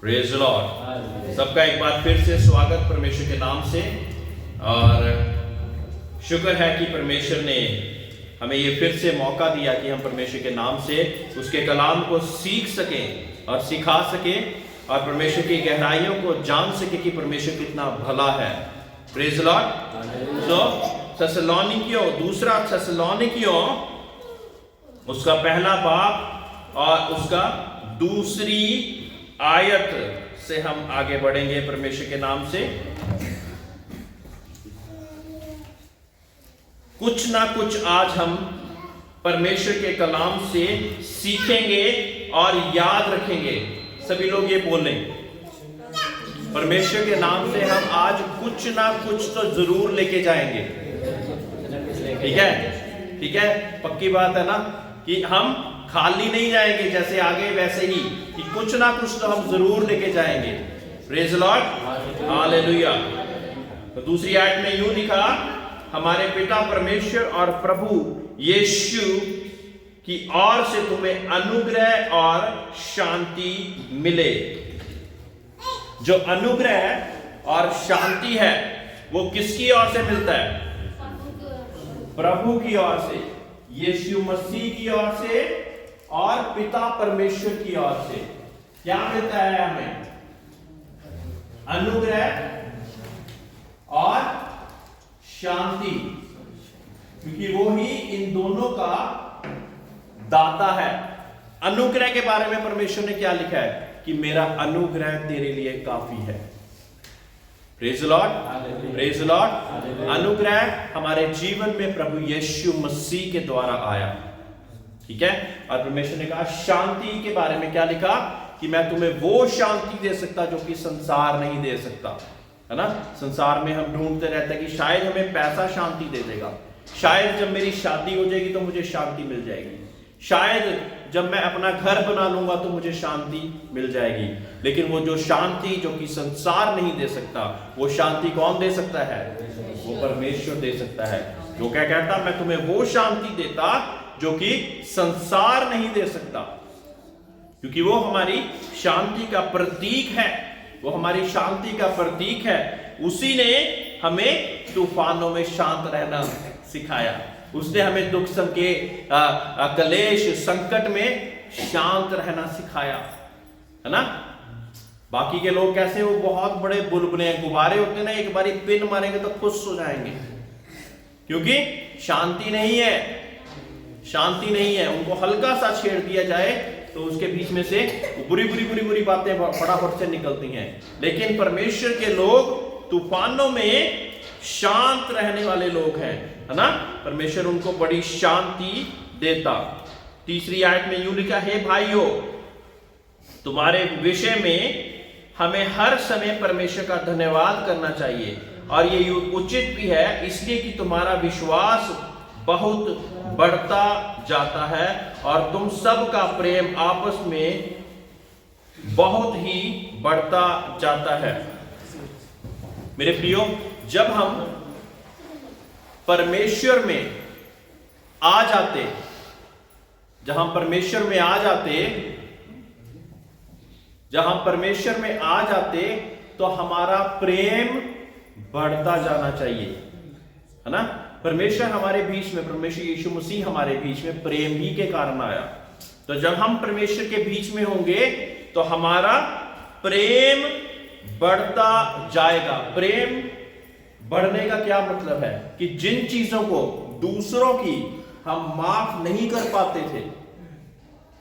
Praise the Lord. सबका एक बार फिर से स्वागत परमेश्वर के नाम से। और शुक्र है कि परमेश्वर ने हमें ये फिर से मौका दिया कि हम परमेश्वर के नाम से उसके कलाम को सीख सकें और सिखा सकें और परमेश्वर की गहराइयों को जान सके कि परमेश्वर कितना भला है। Praise the Lord. सो थेसलोनिकियों, दूसरा थेसलोनिकियों उसका पहला बाब और उसका दूसरी आयत से हम आगे बढ़ेंगे परमेश्वर के नाम से। कुछ ना कुछ आज हम परमेश्वर के कलाम से सीखेंगे और याद रखेंगे। सभी लोग ये बोलें, परमेश्वर के नाम से हम आज कुछ ना कुछ तो जरूर लेके जाएंगे। ठीक है, ठीक है, पक्की बात है ना कि हम खाली नहीं जाएंगे, जैसे आगे वैसे ही, कि कुछ ना कुछ तो हम जरूर लेके जाएंगे। Praise the Lord, hallelujah. तो दूसरी आयत में यूं लिखा, हमारे पिता परमेश्वर और प्रभु यीशु की ओर से तुम्हें अनुग्रह और शांति मिले। जो अनुग्रह और शांति है वो किसकी ओर से मिलता है? प्रभु की ओर से, यीशु मसीह की ओर से और पिता परमेश्वर की ओर से। क्या मिलता है हमें? अनुग्रह और शांति, क्योंकि वो ही इन दोनों का दाता है। अनुग्रह के बारे में परमेश्वर ने क्या लिखा है कि मेरा अनुग्रह तेरे लिए काफी है। Praise the Lord, praise the Lord. अनुग्रह हमारे जीवन में प्रभु यीशु मसीह के द्वारा आया। ठीक है, और परमेश्वर ने कहा शांति के बारे में क्या लिखा कि मैं तुम्हें वो शांति दे सकता जो कि संसार नहीं दे सकता, है ना। संसार में हम ढूंढते रहते हैं कि शायद हमें पैसा शांति दे देगा, शायद जब मेरी शादी हो जाएगी तो मुझे शांति मिल जाएगी, शायद जब मैं अपना घर बना लूंगा तो मुझे शांति मिल जाएगी। लेकिन वो जो शांति जो कि संसार नहीं दे सकता, वो शांति कौन दे सकता है? वो परमेश्वर दे सकता है। जो क्या कहता, मैं तुम्हें वो शांति देता जो कि संसार नहीं दे सकता, क्योंकि वो हमारी शांति का प्रतीक है, वो हमारी शांति का प्रतीक है। उसी ने हमें तूफानों में शांत रहना सिखाया, उसने हमें दुख के कलेश संकट में शांत रहना सिखाया, है ना। बाकी के लोग कैसे, वो बहुत बड़े बुलबुले गुब्बारे होते हैं ना, एक बारी पिन मारेंगे तो खुश हो जाएंगे, क्योंकि शांति नहीं है, शांति नहीं है। उनको हल्का सा छेड़ दिया जाए तो उसके बीच में से बुरी बुरी बुरी बुरी बातें फटाफट से निकलती हैं। लेकिन परमेश्वर के लोग तूफानों में शांत रहने वाले लोग हैं, है ना। परमेश्वर उनको बड़ी शांति देता। तीसरी आयत में यूं लिखा है, भाइयों तुम्हारे विषय में हमें हर समय परमेश्वर का धन्यवाद करना चाहिए, और ये उचित भी है, इसलिए कि तुम्हारा विश्वास बहुत बढ़ता जाता है और तुम सब का प्रेम आपस में बहुत ही बढ़ता जाता है। मेरे प्रियो, जब हम परमेश्वर में आ जाते, जहां परमेश्वर में आ जाते, जहां परमेश्वर में आ जाते तो हमारा प्रेम बढ़ता जाना चाहिए, है ना। परमेश्वर हमारे बीच में, परमेश्वर यीशु मसीह हमारे बीच में प्रेम ही के कारण आया। तो जब हम परमेश्वर के बीच में होंगे तो हमारा प्रेम बढ़ता जाएगा। प्रेम बढ़ने का क्या मतलब है कि जिन चीजों को दूसरों की हम माफ नहीं कर पाते थे,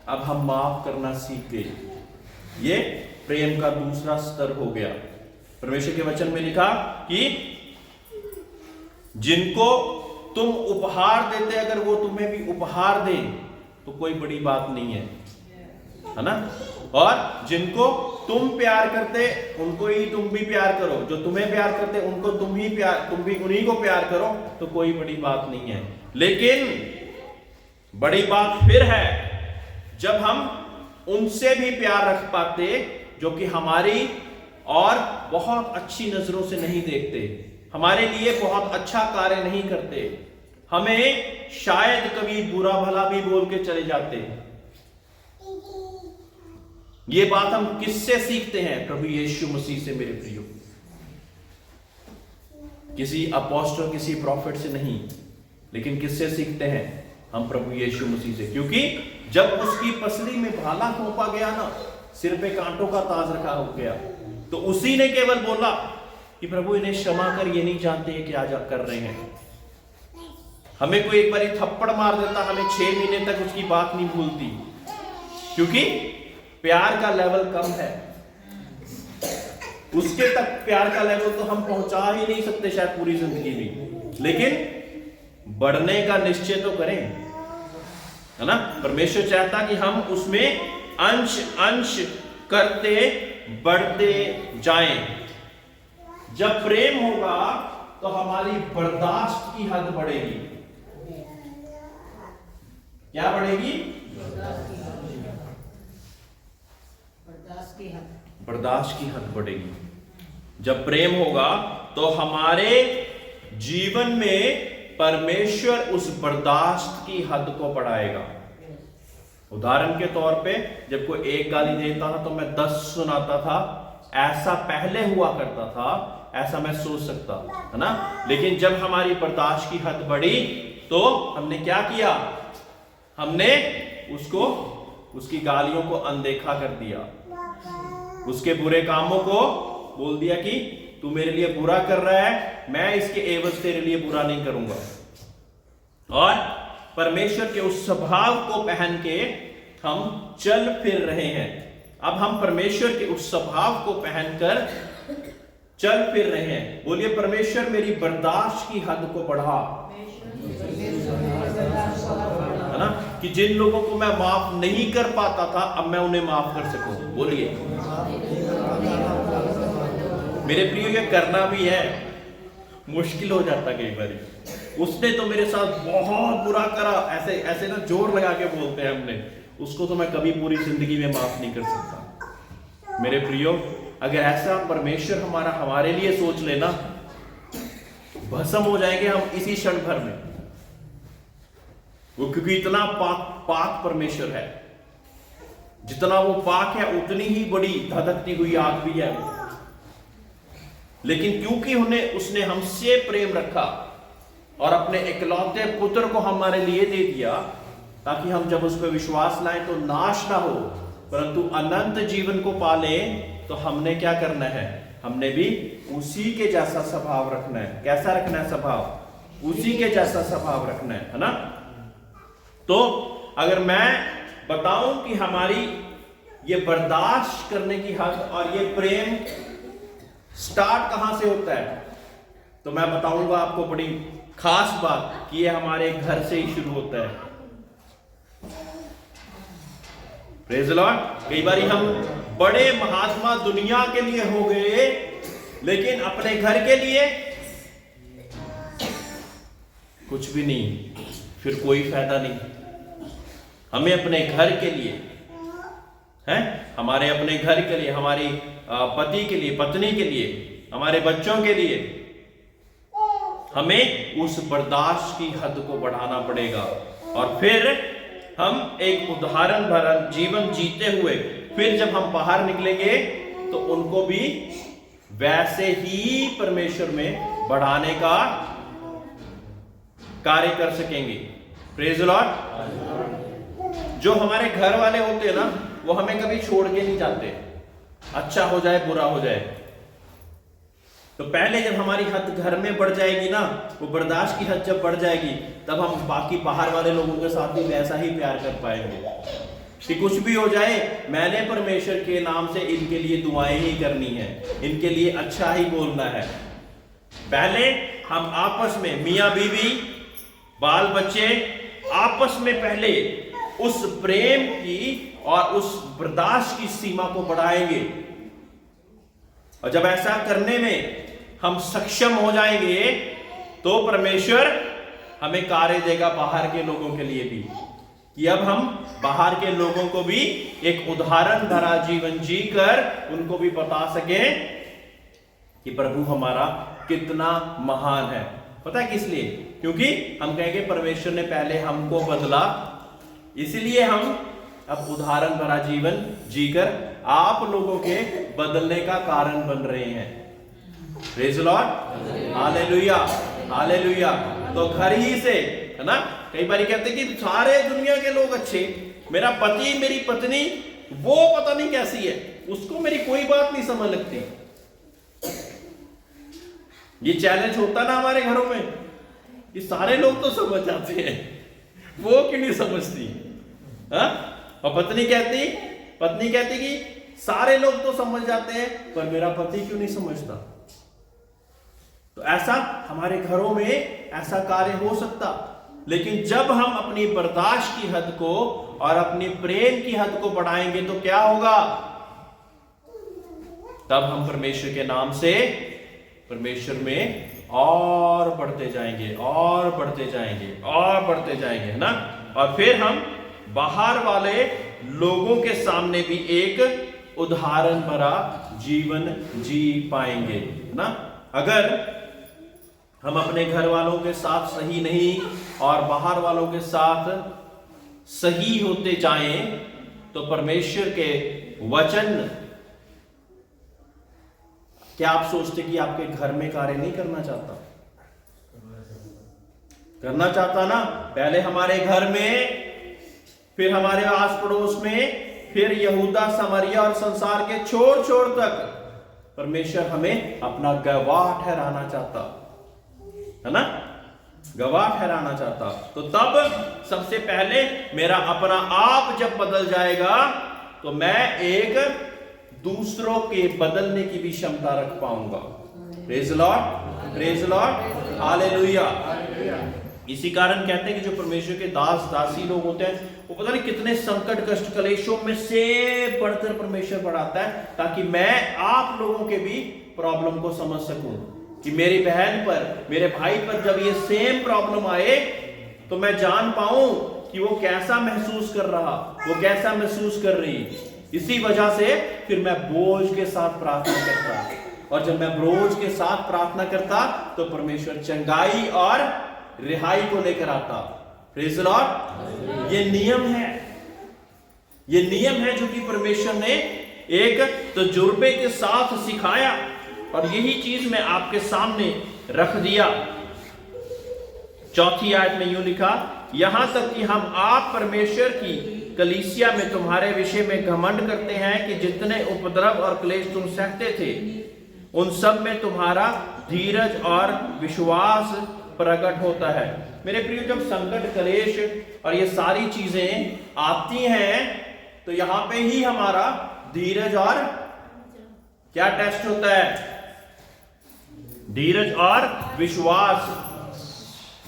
अब हम माफ करना सीख गए। ये प्रेम का दूसरा स्तर हो गया। परमेश्वर के वचन में लिखा कि जिनको तुम उपहार देते, अगर वो तुम्हें भी उपहार दें तो कोई बड़ी बात नहीं है ना। और जिनको तुम प्यार करते उनको ही तुम भी प्यार करो, जो तुम्हें प्यार करते उनको तुम भी उन्हीं को प्यार करो, तो कोई बड़ी बात नहीं है। लेकिन बड़ी बात फिर है जब हम उनसे भी प्यार रख पाते जो कि हमारी और बहुत अच्छी नजरों से नहीं देखते, हमारे लिए बहुत अच्छा कार्य नहीं करते, हमें शायद कभी बुरा भला भी बोल के चले जाते, ये बात हम किससे सीखते हैं? प्रभु यीशु मसीह से मेरे प्रियो। किसी अपोस्टल, किसी प्रॉफिट से नहीं, लेकिन किससे सीखते हैं? हम प्रभु यीशु मसीह से। क्योंकि जब उसकी पसली में भाला थोपा गया ना, सिर पे कांटों का ताज रखा हो गया, तो उसी ने केवल बोला कि प्रभु इन्हें क्षमा कर, ये नहीं जानते हैं क्या कर रहे हैं। हमें कोई एक बार थप्पड़ मार देता, हमें 6 महीने तक उसकी बात नहीं भूलती, क्योंकि प्यार का लेवल कम है। उसके तक प्यार का लेवल तो हम पहुंचा ही नहीं सकते शायद पूरी जिंदगी में, लेकिन बढ़ने का निश्चय तो करें, है ना। परमेश्वर चाहता कि हम उसमें अंश अंश करते बढ़ते जाएं। जब प्रेम होगा तो हमारी बर्दाश्त की हद बढ़ेगी। क्या बढ़ेगी? बर्दाश्त की हद बढ़ेगी। जब प्रेम होगा तो हमारे जीवन में परमेश्वर उस बर्दाश्त की हद को बढ़ाएगा। उदाहरण के तौर पे जब कोई एक गाली देता था तो मैं 10 सुनाता था, ऐसा पहले हुआ करता था, ऐसा मैं सोच सकता, है ना। लेकिन जब हमारी बर्दाश्त की हद बढ़ी तो हमने क्या किया? हमने उसको, उसकी गालियों को अनदेखा कर दिया, उसके बुरे कामों को बोल दिया कि तू मेरे लिए बुरा कर रहा है, मैं इसके एवज तेरे लिए बुरा नहीं करूंगा। और परमेश्वर के उस स्वभाव को पहन के हम चल फिर रहे हैं। अब हम परमेश्वर के उस स्वभाव को पहनकर चल फिर रहे हैं। बोलिए, परमेश्वर मेरी बर्दाश्त की हद को बढ़ा, है ना। कि जिन लोगों को मैं माफ नहीं कर पाता था, अब मैं उन्हें माफ कर सकूं। बोलिए मेरे प्रियो, ये करना भी है, मुश्किल हो जाता कई बार। उसने तो मेरे साथ बहुत बुरा करा, ऐसे ऐसे ना जोर लगा के बोलते हैं हमने, उसको तो मैं कभी पूरी जिंदगी में माफ नहीं कर सकता। मेरे प्रियो, अगर ऐसा परमेश्वर हमारे लिए सोच लेना, भस्म हो जाएंगे हम इसी क्षण भर में। वो क्योंकि इतना पाक परमेश्वर है, जितना वो पाक है उतनी ही बड़ी धधकती हुई आग भी है वो। लेकिन क्योंकि उसने हमसे प्रेम रखा और अपने इकलौते पुत्र को हमारे लिए दे दिया, ताकि हम जब उस पर विश्वास लाएं तो नाश ना हो परंतु अनंत जीवन को पाले, तो हमने क्या करना है? हमने भी उसी के जैसा स्वभाव रखना है। कैसा रखना है स्वभाव? उसी के जैसा स्वभाव रखना है ना। तो अगर मैं बताऊं कि हमारी ये बर्दाश्त करने की हद और ये प्रेम स्टार्ट कहां से होता है, तो मैं बताऊंगा आपको बड़ी खास बात कि ये हमारे घर से ही शुरू होता है। Praise the Lord. कई बार हम बड़े महात्मा दुनिया के लिए हो गए, लेकिन अपने घर के लिए कुछ भी नहीं, फिर कोई फायदा नहीं। हमें अपने घर के लिए हैं, हमारे अपने घर के लिए, हमारी पति के लिए, पत्नी के लिए, हमारे बच्चों के लिए हमें उस बर्दाश्त की हद को बढ़ाना पड़ेगा। और फिर हम एक उदाहरण भरा जीवन जीते हुए फिर जब हम बाहर निकलेंगे तो उनको भी वैसे ही परमेश्वर में बढ़ाने का कार्य कर सकेंगे। Praise the Lord. जो हमारे घर वाले होते हैं ना, वो हमें कभी छोड़ के नहीं जाते, अच्छा हो जाए बुरा हो जाए। तो पहले जब हमारी हद घर में बढ़ जाएगी ना, वो बर्दाश्त की हद जब बढ़ जाएगी, तब हम बाकी बाहर वाले लोगों के साथ भी वैसा ही प्यार कर पाएंगे कि कुछ भी हो जाए, मैंने परमेश्वर के नाम से इनके लिए दुआएं ही करनी है, इनके लिए अच्छा ही बोलना है। पहले हम आपस में, मियां बीवी, बाल बच्चे, आपस में पहले उस प्रेम की और उस बर्दाश्त की सीमा को बढ़ाएंगे। और जब ऐसा करने में हम सक्षम हो जाएंगे तो परमेश्वर हमें कार्य देगा बाहर के लोगों के लिए भी, कि अब हम बाहर के लोगों को भी एक उदाहरण भरा जीवन जीकर उनको भी बता सकें कि प्रभु हमारा कितना महान है। पता है किस लिए? क्योंकि हम कहेंगे परमेश्वर ने पहले हमको बदला, इसलिए हम अब उदाहरण भरा जीवन जीकर आप लोगों के बदलने का कारण बन रहे हैं। Praise the Lord, hallelujah, hallelujah. तो घर ही से, है ना, कई बार कहते कि सारे दुनिया के लोग अच्छे, मेरा पति मेरी पत्नी वो पता नहीं कैसी है, उसको मेरी कोई बात नहीं समझ लगती। ये चैलेंज होता ना हमारे घरों में कि सारे लोग तो समझ जाते हैं, वो क्यों नहीं समझती। हाँ? और पत्नी कहती कि सारे लोग तो समझ जाते हैं पर मेरा पति क्यों नहीं समझता। तो ऐसा हमारे घरों में ऐसा कार्य हो सकता, लेकिन जब हम अपनी बर्दाश्त की हद को और अपनी प्रेम की हद को बढ़ाएंगे तो क्या होगा, तब हम परमेश्वर के नाम से परमेश्वर में और बढ़ते जाएंगे और बढ़ते जाएंगे और बढ़ते जाएंगे, है ना। और फिर हम बाहर वाले लोगों के सामने भी एक उदाहरण भरा जीवन जी पाएंगे, है ना। अगर हम अपने घर वालों के साथ सही नहीं और बाहर वालों के साथ सही होते जाएं तो परमेश्वर के वचन, क्या आप सोचते कि आपके घर में कार्य नहीं करना चाहता? करना चाहता ना। पहले हमारे घर में, फिर हमारे आस पड़ोस में, फिर यहूदा समरिया और संसार के छोर छोर तक परमेश्वर हमें अपना गवाह ठहराना चाहता, है ना, गवाह ठहराना चाहता। तो तब सबसे पहले मेरा अपना आप जब बदल जाएगा तो मैं एक दूसरों के बदलने की भी क्षमता रख पाऊंगा। Praise the Lord, praise the Lord, hallelujah. इसी कारण कहते हैं कि जो परमेश्वर के दास दासी लोग होते हैं वो पता नहीं कितने संकट कष्ट कलेशों में से बढ़कर परमेश्वर बढ़ाता है, ताकि मैं आप लोगों के भी प्रॉब्लम को समझ सकूं कि मेरी बहन पर, मेरे भाई पर जब ये सेम प्रॉब्लम आए तो मैं जान पाऊं कि वो कैसा महसूस कर रहा, वो कैसा महसूस कर रही। इसी वजह से फिर मैं बोझ के साथ प्रार्थना करता, और जब मैं बोझ के साथ प्रार्थना करता तो परमेश्वर चंगाई और रिहाई को लेकर आता। Praise the Lord. ये नियम है, ये नियम है जो कि परमेश्वर ने एक तजुर्बे के साथ सिखाया, और यही चीज मैं आपके सामने रख दिया। चौथी आयत में यूं लिखा, यहां तक कि हम आप परमेश्वर की कलीसिया में तुम्हारे विषय में घमंड करते हैं कि जितने उपद्रव और क्लेश तुम सहते थे उन सब में तुम्हारा धीरज और विश्वास प्रकट होता है। मेरे प्रिय, जब संकट क्लेश और ये सारी चीजें आती हैं तो यहां पे ही हमारा धीरज और क्या टेस्ट होता है, धीरज और विश्वास,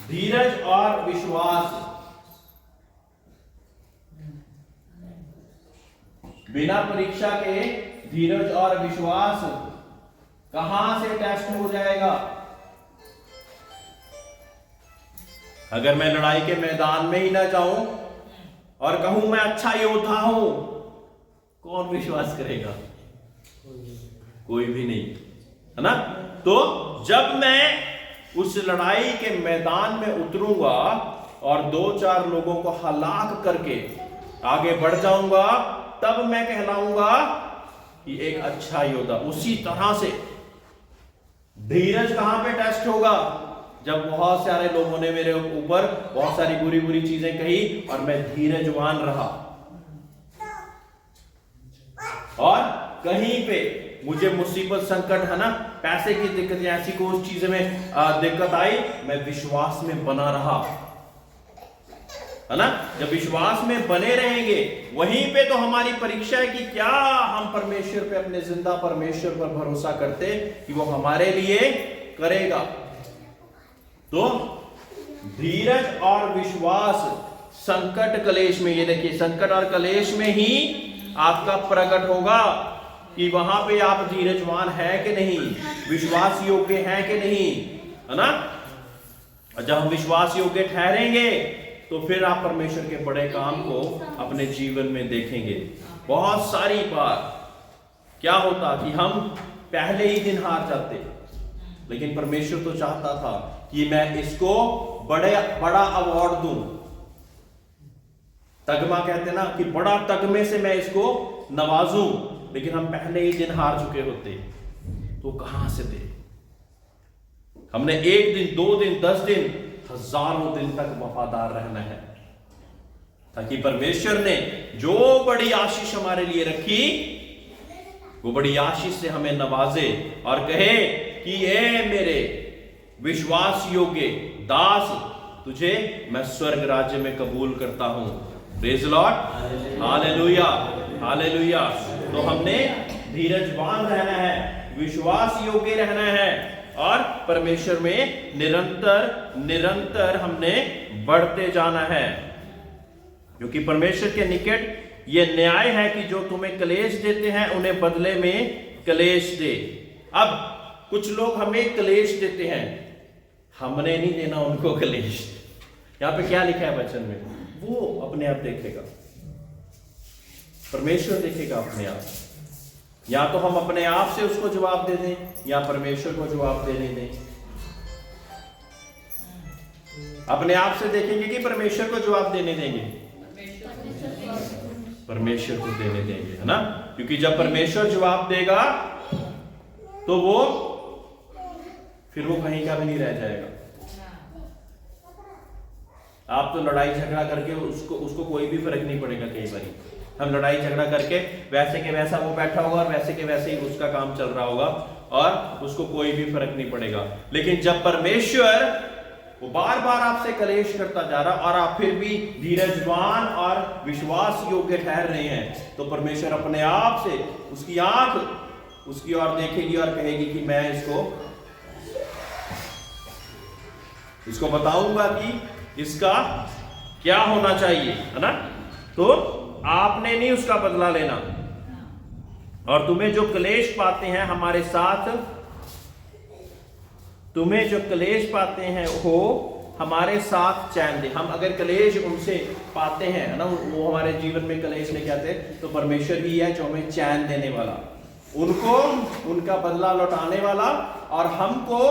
धीरज और विश्वास। बिना परीक्षा के धीरज और विश्वास कहां से टेस्ट हो जाएगा? अगर मैं लड़ाई के मैदान में ही ना जाऊं और कहूं मैं अच्छा योद्धा हूं, कौन विश्वास करेगा? कोई भी नहीं, है ना। तो जब मैं उस लड़ाई के मैदान में उतरूंगा और 2-4 लोगों को हलाक करके आगे बढ़ जाऊंगा, तब मैं कहलाऊंगा कि एक अच्छा योद्धा। उसी तरह से धीरज कहां पे टेस्ट होगा? जब बहुत सारे लोगों ने मेरे ऊपर बहुत सारी बुरी बुरी चीजें कही और मैं धीरजवान रहा, और कहीं पे मुझे मुसीबत संकट, है ना, पैसे की दिक्कत या ऐसी कोई चीजें में दिक्कत आई, मैं विश्वास में बना रहा, है ना। जब विश्वास में बने रहेंगे वहीं पे तो हमारी परीक्षा है कि क्या हम परमेश्वर पे, अपने जिंदा परमेश्वर पर भरोसा करते कि वो हमारे लिए करेगा। तो धीरज और विश्वास संकट कलेश में, ये देखिए, संकट और कलेश में ही आपका प्रकट होगा कि वहां पे आप धीरजवान है कि नहीं, विश्वास योग्य है कि नहीं, है ना। जब हम विश्वास योग्य ठहरेंगे तो फिर आप परमेश्वर के बड़े काम को अपने जीवन में देखेंगे। बहुत सारी बार क्या होता कि हम पहले ही दिन हार जाते, लेकिन परमेश्वर तो चाहता था कि मैं इसको बड़ा अवार्ड दूं, तगमा कहते ना कि बड़ा तगमे से मैं इसको नवाजूं, लेकिन हम पहले ही दिन हार चुके होते तो कहां से दे। हमने 1 दिन 2 दिन 10 दिन हजारों दिन तक वफादार रहना है, ताकि परमेश्वर ने जो बड़ी आशीष हमारे लिए रखी वो बड़ी आशीष से हमें नवाजे और कहे कि ये मेरे विश्वास योग्य दास, तुझे मैं स्वर्ग राज्य में कबूल करता हूं। Praise Lord, hallelujah hallelujah. तो हमने धीरजवान रहना है, विश्वास योग्य रहना है और परमेश्वर में निरंतर निरंतर हमने बढ़ते जाना है, क्योंकि परमेश्वर के निकट यह न्याय है कि जो तुम्हें क्लेश देते हैं उन्हें बदले में क्लेश दे। अब कुछ लोग हमें क्लेश देते हैं, हमने नहीं देना उनको क्लेश। यहां पे क्या लिखा है वचन में, वो अपने आप देखेगा, परमेश्वर देखेगा अपने आप। या तो हम अपने आप से उसको जवाब दे दें या परमेश्वर को जवाब देने दें। अपने आप से देखेंगे कि परमेश्वर को जवाब देने देंगे, परमेश्वर को देने देंगे, है ना। क्योंकि जब परमेश्वर जवाब देगा तो वो फिर वो कहीं का भी नहीं रह जाएगा। आप तो लड़ाई झगड़ा करके उसको कोई भी फर्क नहीं पड़ेगा। कई बार हम लड़ाई झगड़ा करके वैसे के वैसा वो बैठा होगा और वैसे के वैसे ही उसका काम चल रहा होगा और उसको कोई भी फर्क नहीं पड़ेगा। लेकिन जब परमेश्वर वो बार बार आपसे कलेश करता जा रहा और आप फिर भी धीरजवान और विश्वास योग्य ठहर रहे हैं, तो परमेश्वर अपने आप से उसकी आंख उसकी ओर देखेगी और कहेगी कि मैं इसको बताऊंगा कि इसका क्या होना चाहिए, है ना। तो आपने नहीं उसका बदला लेना, और तुम्हें जो क्लेश पाते हैं हमारे साथ, तुम्हें जो क्लेश पाते हैं हो हमारे साथ चैन दे। हम अगर क्लेश उनसे पाते हैं, है ना, वो हमारे जीवन में क्लेश लेके आते हैं, तो परमेश्वर ही है जो हमें चैन देने वाला, उनको उनका बदला लौटाने वाला और हमको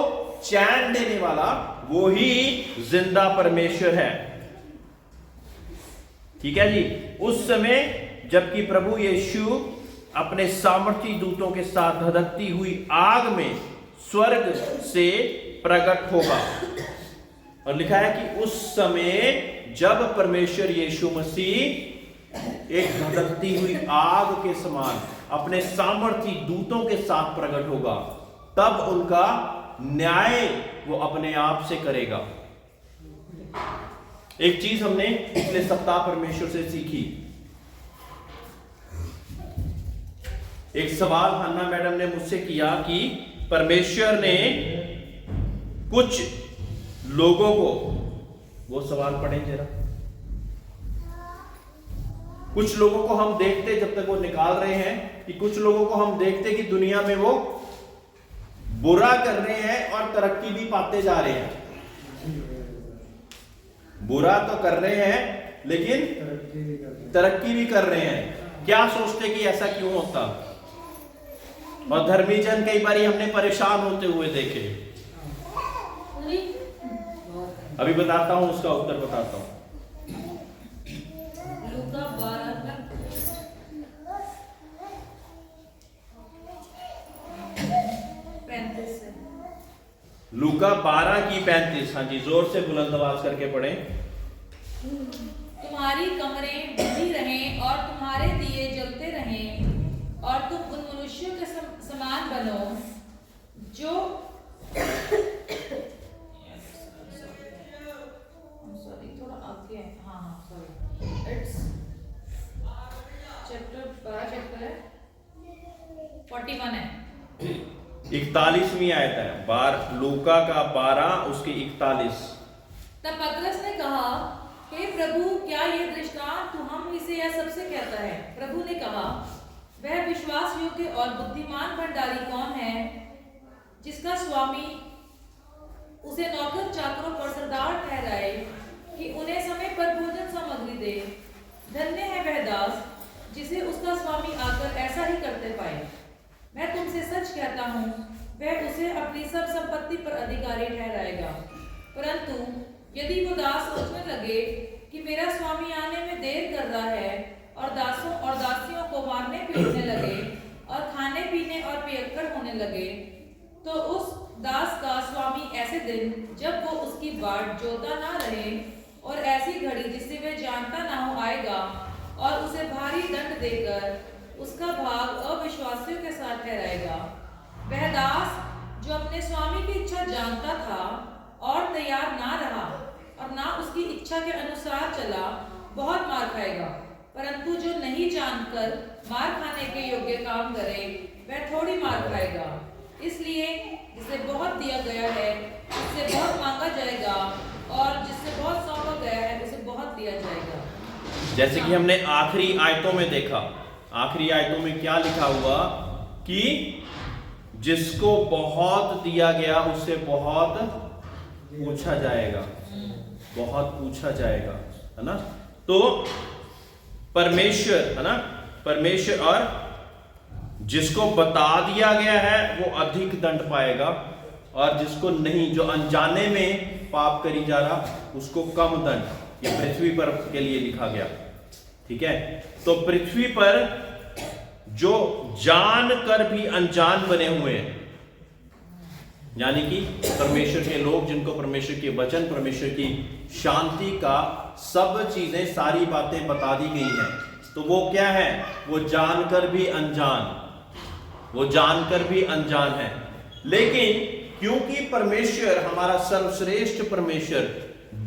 चैन देने वाला, वो ही जिंदा परमेश्वर है। ठीक है जी। उस समय जबकि प्रभु यीशु अपने सामर्थी दूतों के साथ धधकती हुई आग में स्वर्ग से प्रकट होगा, और लिखा है कि उस समय जब परमेश्वर यीशु मसीह एक धधकती हुई आग के समान अपने सामर्थी दूतों के साथ प्रकट होगा, तब उनका न्याय वो अपने आप से करेगा। एक चीज हमने पिछले सप्ताह परमेश्वर से सीखी। एक सवाल हन्ना मैडम ने मुझसे किया कि परमेश्वर ने कुछ लोगों को, वो सवाल पढ़ें जरा। कुछ लोगों को हम देखते, जब तक वो निकाल रहे हैं, कि कुछ लोगों को हम देखते कि दुनिया में वो बुरा कर रहे हैं और तरक्की भी पाते जा रहे हैं। बुरा तो कर रहे हैं लेकिन तरक्की भी कर रहे हैं। क्या सोचते कि ऐसा क्यों होता? और धर्मी जन कई बार हमने परेशान होते हुए देखे। अभी बताता हूं, उसका उत्तर बताता हूं। लूका 12:35। हाँ जी, जोर से बुलंद आवाज करके पढ़ें। तुम्हारी कमरें बुझी रहें और तुम्हारे दिए जलते रहें, और तुम उन मनुष्यों के समान बनो जो थोड़ा आगे, इट्स चैप्टर 41 है। 41वीं आयत है, लूका का 12 उसके 41। तब पतरस ने कहा, हे प्रभु, क्या ये दृष्टांत तू हम इसे या सबसे कहता है? प्रभु ने कहा, वह विश्वास योग्य और बुद्धिमान भंडारी कौन है, जिसका स्वामी उसे नौकर चाकरों पर सरदार ठहराए कि उन्हें समय पर भोजन सामग्री दे। धन्य है वह दास जिसे उसका स्वामी आकर ऐसा ही करते पाए। मैं तुमसे सच कहता हूँ, वह उसे अपनी सब संपत्ति पर अधिकारी ठहराएगा। परंतु यदि वो दास सोचने लगे कि कि मेरा स्वामी आने में देर कर रहा है और दासों और दासियों को मारने पीटने लगे और खाने पीने और पियक्कड़ होने लगे, तो उस दास का स्वामी ऐसे दिन जब वो उसकी बाट जोता ना रहे और ऐसी घड़ी जिससे वह जानता ना हो आएगा और उसे भारी दंड देकर उसका भाग अविश्वासियों के साथ ठहराएगा। वह दास जो अपने स्वामी की इच्छा जानता था और तैयार ना रहा और ना उसकी इच्छा के अनुसार चला, बहुत मार खाएगा। परंतु जो नहीं जानकर मार खाने के योग्य काम करे, वह थोड़ी मार खाएगा। इसलिए जिसे बहुत दिया गया है उससे बहुत मांगा जाएगा, और जिससे बहुत सौंपा गया है उसे बहुत दिया जाएगा। जैसे कि हमने आखिरी आयतों में देखा, आखिरी आयतों में क्या लिखा हुआ कि जिसको बहुत दिया गया उससे बहुत पूछा जाएगा, बहुत पूछा जाएगा, है ना। तो परमेश्वर, है ना, परमेश्वर, और जिसको बता दिया गया है वो अधिक दंड पाएगा, और जिसको नहीं, जो अनजाने में पाप करी जा रहा उसको कम दंड। ये पृथ्वी पर के लिए लिखा गया, ठीक है। तो पृथ्वी पर जो जान कर भी अनजान बने हुए हैं, यानी कि परमेश्वर के लोग जिनको परमेश्वर के वचन, परमेश्वर की शांति का सब चीजें, सारी बातें बता दी गई हैं, तो वो क्या है, वो जानकर भी अनजान, वो जानकर भी अनजान है। लेकिन क्योंकि परमेश्वर हमारा सर्वश्रेष्ठ परमेश्वर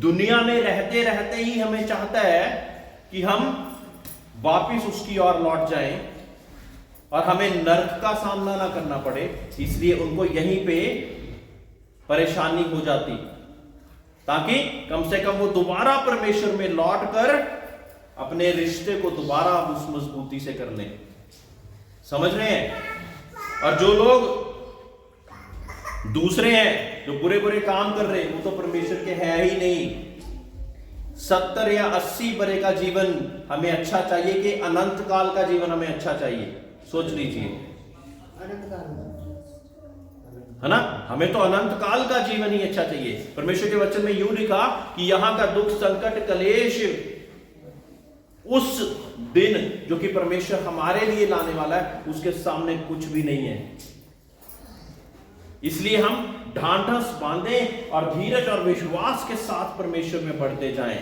दुनिया में रहते रहते ही हमें चाहता है कि हम वापिस उसकी ओर लौट जाएं और हमें नरक का सामना ना करना पड़े, इसलिए उनको यहीं पे परेशानी हो जाती, ताकि कम से कम वो दोबारा परमेश्वर में लौट कर अपने रिश्ते को दोबारा उस मजबूती से कर लें। समझ रहे हैं। और जो लोग दूसरे हैं, जो बुरे बुरे काम कर रहे हैं, वो तो परमेश्वर के है ही नहीं। 70 या 80 बरे का जीवन हमें अच्छा चाहिए कि अनंत काल का जीवन हमें अच्छा चाहिए? सोच लीजिए, है ना। हमें तो अनंत काल का जीवन ही अच्छा चाहिए। परमेश्वर के वचन में यूं लिखा कि यहां का दुख, संकट, कलेश उस दिन जो कि परमेश्वर हमारे लिए लाने वाला है, उसके सामने कुछ भी नहीं है। इसलिए हम ढांढस बांधे और धीरज और विश्वास के साथ परमेश्वर में बढ़ते जाएं,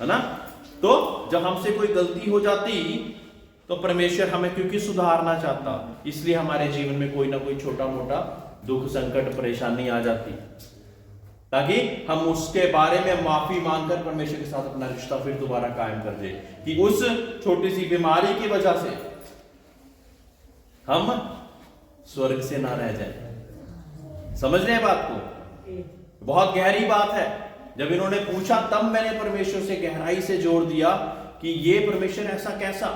है ना। तो जब हमसे कोई गलती हो जाती तो परमेश्वर हमें क्योंकि सुधारना चाहता, इसलिए हमारे जीवन में कोई ना कोई छोटा मोटा दुख, संकट, परेशानी आ जाती, ताकि हम उसके बारे में माफी मांगकर परमेश्वर के साथ अपना रिश्ता फिर दोबारा कायम कर दे, कि उस छोटी सी बीमारी की वजह से हम स्वर्ग से ना रह जाए। समझ रहे हैं बात को? बहुत गहरी बात है। जब इन्होंने पूछा तब मैंने परमेश्वर से गहराई से जोड़ दिया कि ये परमेश्वर ऐसा कैसा,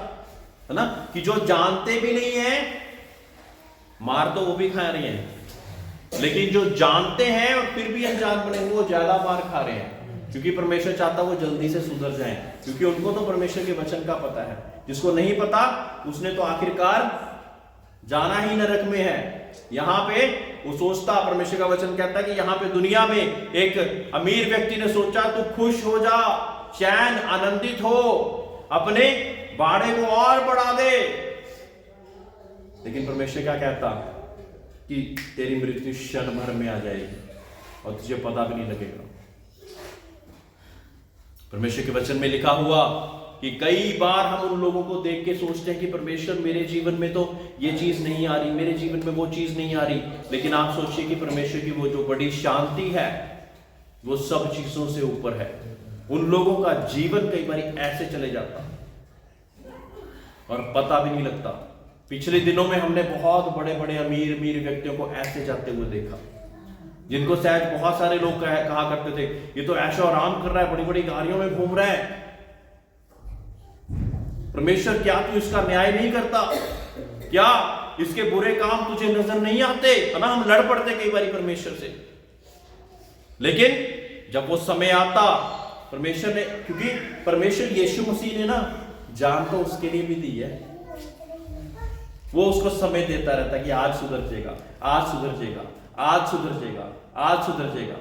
है ना, कि जो जानते भी नहीं है, मार तो वो भी खा रहे हैं, लेकिन जो जानते हैं और फिर भी अनजान बने वो ज्यादा मार खा रहे हैं, क्योंकि परमेश्वर चाहता वो जल्दी से सुधर जाएं, क्योंकि उनको तो परमेश्वर के वचन का पता है। जिसको नहीं पता उसने तो आखिरकार जाना ही नरक में है। यहां पे वो सोचता, परमेश्वर का वचन कहता है कि यहां पे दुनिया में एक अमीर व्यक्ति ने सोचा तू खुश हो जा, चैन, आनंदित हो, अपने बाड़े को और बढ़ा दे, लेकिन परमेश्वर क्या कहता कि तेरी मृत्यु क्षण भर में आ जाएगी और तुझे पता भी नहीं लगेगा। परमेश्वर के वचन में लिखा हुआ कि कई बार हम उन लोगों को देख के सोचते हैं कि परमेश्वर मेरे जीवन में तो ये चीज नहीं आ रही, मेरे जीवन में वो चीज नहीं आ रही, लेकिन आप सोचिए कि परमेश्वर की वो जो बड़ी शांति है वो सब चीजों से ऊपर है। उन लोगों का जीवन कई बार ऐसे चले जाता और पता भी नहीं लगता। पिछले दिनों में हमने बहुत बड़े बड़े अमीर व्यक्तियों को ऐसे जाते हुए देखा, जिनको शायद बहुत सारे लोग कहा करते थे ये तो ऐशो आराम कर रहा है, बड़ी बड़ी गाड़ियों में घूम रहा है। परमेश्वर क्या तू इसका न्याय नहीं करता? क्या इसके बुरे काम तुझे नजर नहीं आते? है ना, हम लड़ पड़ते कई बार परमेश्वर से, लेकिन जब वो समय आता परमेश्वर ने, क्योंकि परमेश्वर यीशु मसीह ने ना जान तो उसके लिए भी दी है, वो उसको समय देता रहता कि आज सुधर जाएगा, आज सुधर जाएगा, आज सुधर जाएगा, आज सुधर जाएगा।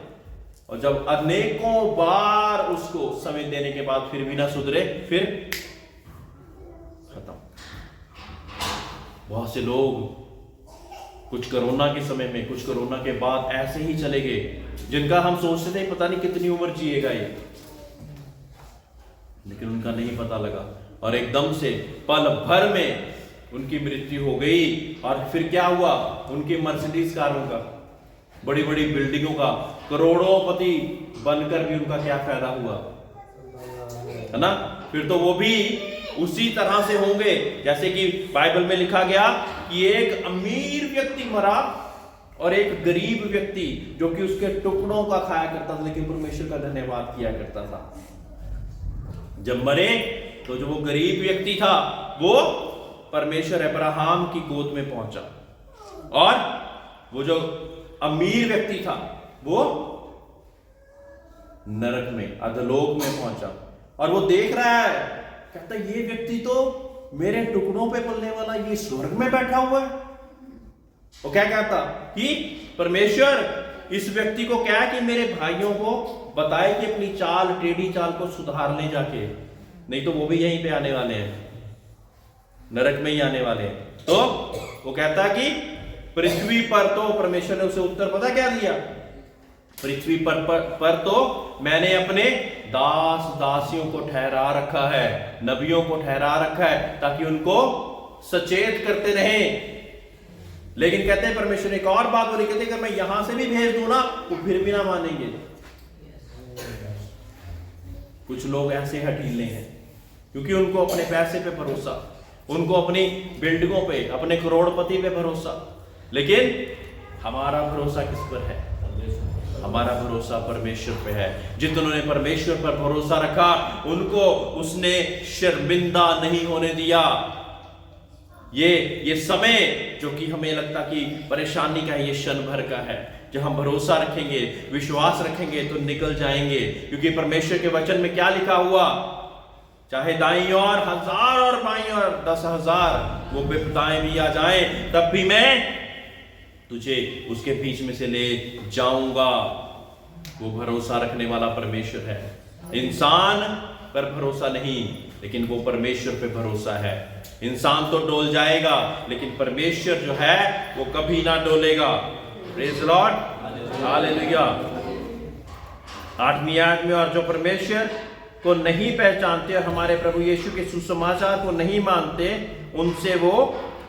और जब अनेकों बार उसको समय देने के बाद फिर भी ना सुधरे, फिर खत्म। बहुत से लोग कुछ कोरोना के समय में, कुछ कोरोना के बाद ऐसे ही चले गए, जिनका हम सोचते थे पता नहीं कितनी उम्र जिएगा ये, लेकिन उनका नहीं पता लगा और एकदम से पल भर में उनकी मृत्यु हो गई। और फिर क्या हुआ, उनकी मर्सिडीज कारों का, बड़ी बड़ी बिल्डिंगों का, करोड़ोंपति बनकर भी उनका क्या फायदा हुआ, है ना। फिर तो वो भी उसी तरह से होंगे जैसे कि बाइबल में लिखा गया कि एक अमीर व्यक्ति मरा और एक गरीब व्यक्ति जो कि उसके टुकड़ों का खाया करता था, लेकिन परमेश्वर का धन्यवाद किया करता था। जब मरे तो जो वो गरीब व्यक्ति था वो परमेश्वर अब्राहम की गोद में पहुंचा, और वो जो अमीर व्यक्ति था वो नरक में, अधलोक में पहुंचा। और वो देख रहा है, कहता ये व्यक्ति तो मेरे टुकड़ों पे पलने वाला, ये स्वर्ग में बैठा हुआ है। वो क्या कहता कि परमेश्वर इस व्यक्ति को क्या है कि मेरे भाइयों को बताए कि अपनी चाल, टेढ़ी चाल को सुधार ले जाके, नहीं तो वो भी यहीं पे आने वाले हैं, नरक में ही आने वाले हैं। तो वो कहता कि पृथ्वी पर तो परमेश्वर ने उसे उत्तर पता क्या दिया, पृथ्वी पर तो मैंने अपने दास दासियों को ठहरा रखा है, नबियों को ठहरा रखा है, ताकि उनको सचेत करते रहें। लेकिन कहते हैं परमेश्वर ने एक और बात बोली, कहते अगर मैं यहां से भी भेज दूं ना तो फिर भी ना मानेंगे। कुछ लोग ऐसे हठीले हैं क्योंकि उनको अपने पैसे पे भरोसा, उनको अपनी बिल्डिंगों पे, अपने करोड़पति पे भरोसा। लेकिन हमारा भरोसा किस पर है? हमारा भरोसा परमेश्वर पे है। जिन्होंने परमेश्वर पर भरोसा रखा उनको उसने शर्मिंदा नहीं होने दिया। ये समय जो कि हमें लगता कि परेशानी का है, ये क्षण भर का है। जब हम भरोसा रखेंगे, विश्वास रखेंगे तो निकल जाएंगे, क्योंकि परमेश्वर के वचन में क्या लिखा हुआ, चाहे दाईं ओर 1000 और बाईं ओर 10,000 वो विपदाएं भी आ जाएं, तब भी मैं तुझे उसके बीच में से ले जाऊंगा। वो भरोसा रखने वाला परमेश्वर है। इंसान पर भरोसा नहीं, लेकिन वो परमेश्वर पे भरोसा है। इंसान तो डोल जाएगा, लेकिन परमेश्वर जो है वो कभी ना डोलेगा। Praise Lord, hallelujah. 8वीं आयत में, और जो परमेश्वर को नहीं पहचानते और हमारे प्रभु यीशु के सुसमाचार को नहीं मानते, उनसे वो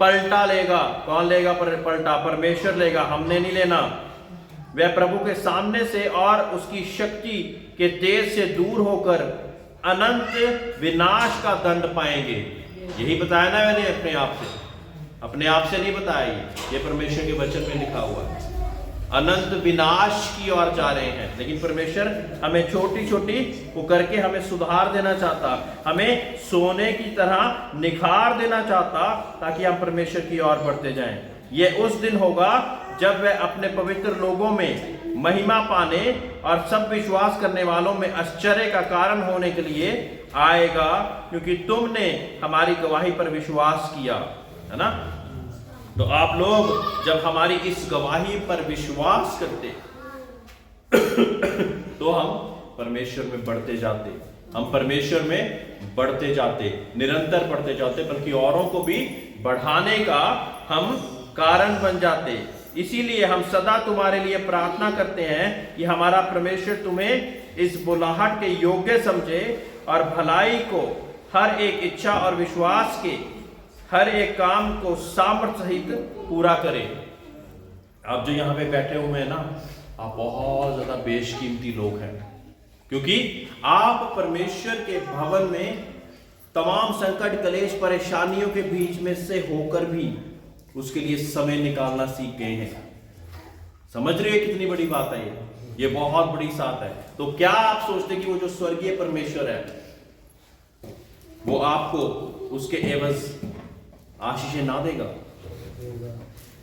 पलटा लेगा। कौन लेगा पलटा? परमेश्वर लेगा, हमने नहीं लेना। वह प्रभु के सामने से और उसकी शक्ति के तेज से दूर होकर अनंत विनाश का दंड पाएंगे। यही बताया ना मैंने, अपने आप से नहीं बताया, ये परमेश्वर के वचन में लिखा हुआ है। अनंत विनाश की ओर जा रहे हैं, लेकिन परमेश्वर हमें छोटी छोटी वो करके हमें सुधार देना चाहता, हमें सोने की तरह निखार देना चाहता, ताकि हम परमेश्वर की ओर बढ़ते जाएं। ये उस दिन होगा जब वह अपने पवित्र लोगों में महिमा पाने और सब विश्वास करने वालों में आश्चर्य का कारण होने के लिए आएगा, क्योंकि तुमने हमारी गवाही पर विश्वास किया, है ना। तो आप लोग जब हमारी इस गवाही पर विश्वास करते तो हम परमेश्वर में बढ़ते जाते, हम परमेश्वर में बढ़ते जाते, निरंतर बढ़ते जाते, बल्कि औरों को भी बढ़ाने का हम कारण बन जाते। इसीलिए हम सदा तुम्हारे लिए प्रार्थना करते हैं कि हमारा परमेश्वर तुम्हें इस बुलाहट के योग्य समझे और भलाई को, हर एक इच्छा और विश्वास के हर एक काम को सामर्थ्य सहित पूरा करे। आप जो यहाँ पे बैठे हुए हैं ना, आप बहुत ज्यादा बेशकीमती लोग हैं, क्योंकि आप परमेश्वर के भवन में तमाम संकट, कलेश, परेशानियों के बीच में से होकर भी उसके लिए समय निकालना सीख गए हैं। समझ रहे हो कितनी बड़ी बात है ये बहुत बड़ी बात है। तो क्या आप सोचते कि वो जो स्वर्गीय परमेश्वर है वो आपको उसके एवज आशीषें ना देगा?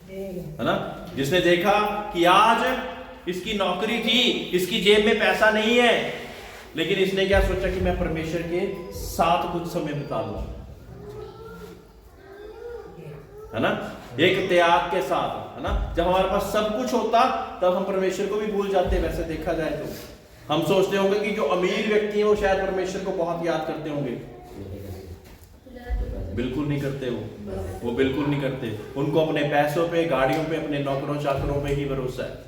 है ना। जिसने देखा कि आज इसकी नौकरी थी, इसकी जेब में पैसा नहीं है, लेकिन इसने क्या सोचा कि मैं परमेश्वर के साथ कुछ समय बिता लूं, है ना, एक त्याग के साथ, है ना। जब हमारे पास सब कुछ होता तब हम परमेश्वर को भी भूल जाते। वैसे देखा जाए तो हम सोचते होंगे कि जो अमीर व्यक्ति हैं वो शायद परमेश्वर को बहुत याद करते होंगे। बिल्कुल नहीं करते वो बिल्कुल नहीं करते। उनको अपने पैसों पे, गाड़ियों पे, अपने नौकरों चाकरों पे ही भरोसा है।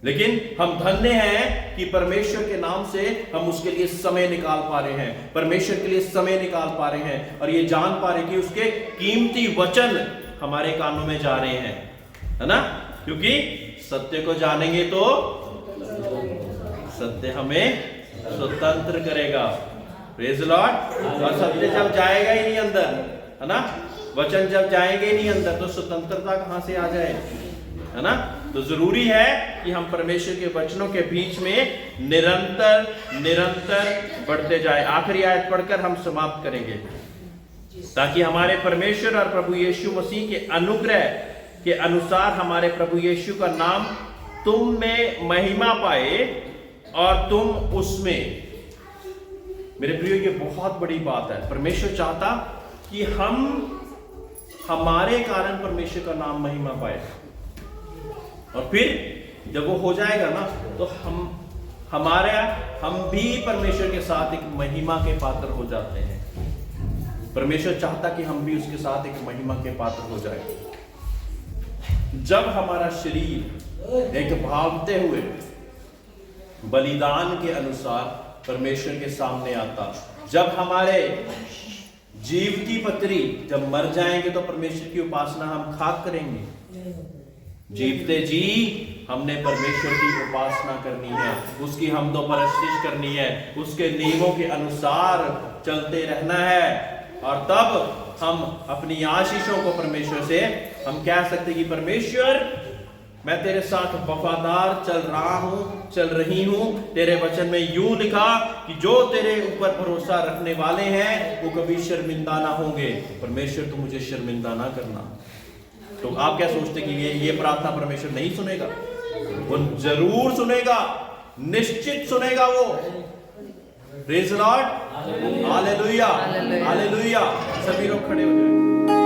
लेकिन हम धन्य हैं कि परमेश्वर के नाम से हम उसके लिए समय निकाल पा रहे हैं, परमेश्वर के लिए समय निकाल पा रहे हैं, और ये जान पा रहे हैं कि उसके कीमती वचन हमारे कानों में जा रहे हैं, है ना। क्योंकि सत्य को जानेंगे तो सत्य हमें स्वतंत्र करेगा। Praise the Lord. और सत्य जब जाएगा ही नहीं अंदर, है ना, वचन जब जाएंगे ही नहीं अंदर, तो स्वतंत्रता कहां से आ जाए, है ना। तो जरूरी है कि हम परमेश्वर के वचनों के बीच में निरंतर निरंतर बढ़ते जाए। आखिरी आयत पढ़कर हम समाप्त करेंगे, ताकि हमारे परमेश्वर और प्रभु यीशु मसीह के अनुग्रह के अनुसार हमारे प्रभु यीशु का नाम तुम में महिमा पाए और तुम उसमें। मेरे प्रियो, ये बहुत बड़ी बात है। परमेश्वर चाहता कि हम, हमारे कारण परमेश्वर का नाम महिमा पाए, और फिर जब वो हो जाएगा ना, तो हम भी परमेश्वर के साथ एक महिमा के पात्र हो जाते हैं। परमेश्वर चाहता कि हम भी उसके साथ एक महिमा के पात्र हो जाए। जब हमारा शरीर एक भावते हुए बलिदान के अनुसार परमेश्वर के सामने आता, जब हमारे जीवती पत्री जब मर जाएंगे, तो परमेश्वर की उपासना हम खाक करेंगे। जीवते जी हमने परमेश्वर की उपासना करनी है, उसकी हमदो परस्तिश करनी है, उसके नियमों के अनुसार चलते रहना है, और तब हम अपनी आशीषों को परमेश्वर से हम कह सकते कि परमेश्वर, मैं तेरे साथ वफादार चल रहा हूं, चल रही हूं। तेरे वचन में यूं लिखा कि जो तेरे ऊपर भरोसा रखने वाले हैं वो कभी शर्मिंदा ना होंगे। परमेश्वर, तू मुझे शर्मिंदा ना करना। तो आप क्या सोचते कि ये प्रार्थना परमेश्वर नहीं सुनेगा? वो जरूर सुनेगा, निश्चित सुनेगा वो। Praise the Lord, hallelujah, hallelujah. सभी लोग खड़े हो जाए।